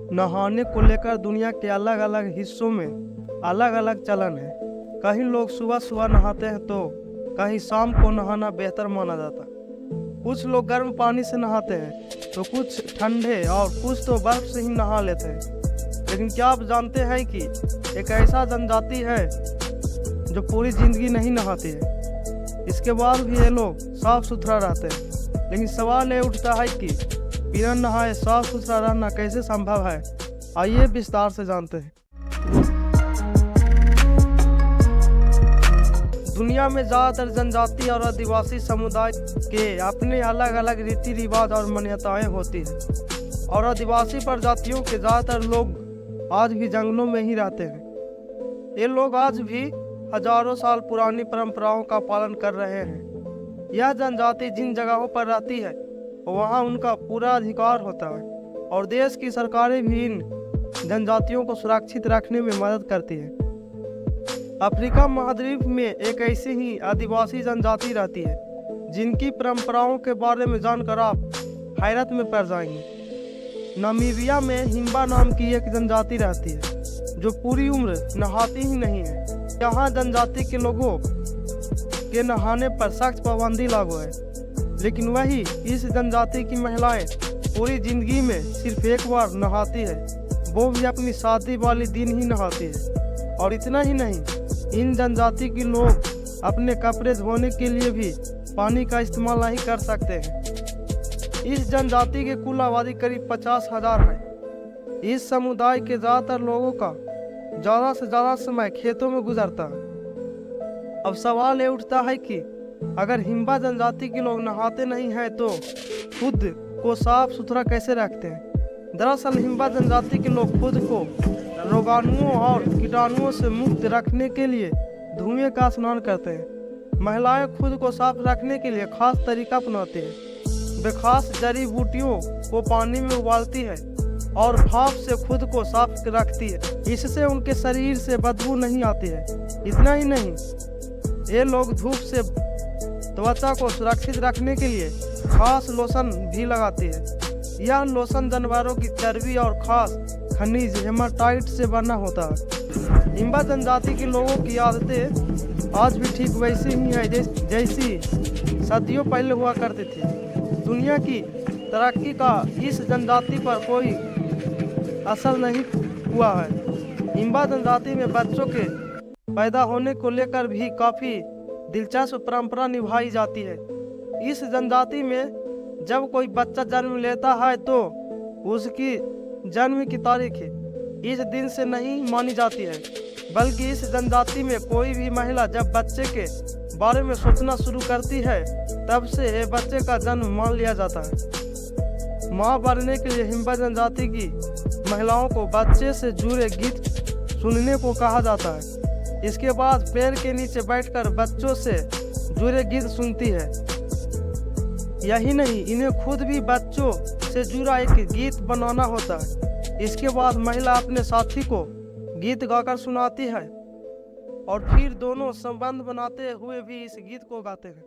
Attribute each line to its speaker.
Speaker 1: नहाने को लेकर दुनिया के अलग अलग हिस्सों में अलग अलग चलन है। कहीं लोग सुबह सुबह नहाते हैं तो कहीं शाम को नहाना बेहतर माना जाता है। कुछ लोग गर्म पानी से नहाते हैं तो कुछ ठंडे और कुछ तो बर्फ से ही नहा लेते हैं। लेकिन क्या आप जानते हैं कि एक ऐसा जनजाति है जो पूरी जिंदगी नहीं नहाती है, इसके बाद भी ये लोग साफ सुथरा रहते हैं। लेकिन सवाल ये उठता है कि बिना नहाए साफ सुथरा रहना कैसे संभव है। आइए विस्तार से जानते हैं। दुनिया में ज़्यादातर जनजाति और आदिवासी समुदाय के अपने अलग अलग रीति रिवाज और मान्यताएं होती हैं और आदिवासी प्रजातियों के ज़्यादातर लोग आज भी जंगलों में ही रहते हैं। ये लोग आज भी हजारों साल पुरानी परंपराओं का पालन कर रहे हैं। यह जनजाति जिन जगहों पर रहती है वहाँ उनका पूरा अधिकार होता है और देश की सरकारें भी इन जनजातियों को सुरक्षित रखने में मदद करती है। अफ्रीका महाद्वीप में एक ऐसी ही आदिवासी जनजाति रहती है जिनकी परंपराओं के बारे में जानकर आप हैरत में पड़ जाएंगे। नामीबिया में हिम्बा नाम की एक जनजाति रहती है जो पूरी उम्र नहाती ही नहीं है। यहाँ जनजाति के लोगों के नहाने पर सख्त पाबंदी लागू है, लेकिन वही इस जनजाति की महिलाएं पूरी जिंदगी में सिर्फ एक बार नहाती है, वो भी अपनी शादी वाले दिन ही नहाती है। और इतना ही नहीं, इन जनजाति के लोग अपने कपड़े धोने के लिए भी पानी का इस्तेमाल नहीं कर सकते हैं। इस जनजाति की कुल आबादी करीब 50,000 है। इस समुदाय के ज़्यादातर लोगों का ज़्यादा से ज़्यादा समय खेतों में गुजरता है। अब सवाल ये उठता है कि अगर हिम्बा जनजाति के लोग नहाते नहीं हैं तो खुद को साफ सुथरा कैसे रखते हैं। दरअसल हिम्बा जनजाति के लोग खुद को रोगाणुओं और कीटाणुओं से मुक्त रखने के लिए धुएं का स्नान करते हैं। महिलाएं खुद को साफ रखने के लिए खास तरीका अपनाती हैं। वे खास जड़ी बूटियों को पानी में उबालती है और भाप से खुद को साफ रखती है। इससे उनके शरीर से बदबू नहीं आती है। इतना ही नहीं, ये लोग धूप से त्वचा को सुरक्षित रखने के लिए खास लोशन भी लगाती है। यह लोशन जानवरों की चर्बी और खास खनिज हेमाटाइट से बना होता है। हिम्बा जनजाति के लोगों की आदतें आज भी ठीक वैसी ही हैं जैसी सदियों पहले हुआ करती थी। दुनिया की तरक्की का इस जनजाति पर कोई असर नहीं हुआ है। हिम्बा जनजाति में बच्चों के पैदा होने को लेकर भी काफ़ी दिलचस्प परंपरा निभाई जाती है। इस जनजाति में जब कोई बच्चा जन्म लेता है तो उसकी जन्म की तारीख इस दिन से नहीं मानी जाती है, बल्कि इस जनजाति में कोई भी महिला जब बच्चे के बारे में सोचना शुरू करती है तब से ये बच्चे का जन्म मान लिया जाता है। माँ बनने के लिए हिम्बा जनजाति की महिलाओं को बच्चे से जुड़े गीत सुनने को कहा जाता है। इसके बाद पेड़ के नीचे बैठकर बच्चों से जुड़े गीत सुनती है। यही नहीं, इन्हें खुद भी बच्चों से जुड़ा एक गीत बनाना होता है। इसके बाद महिला अपने साथी को गीत गाकर सुनाती है और फिर दोनों संबंध बनाते हुए भी इस गीत को गाते हैं।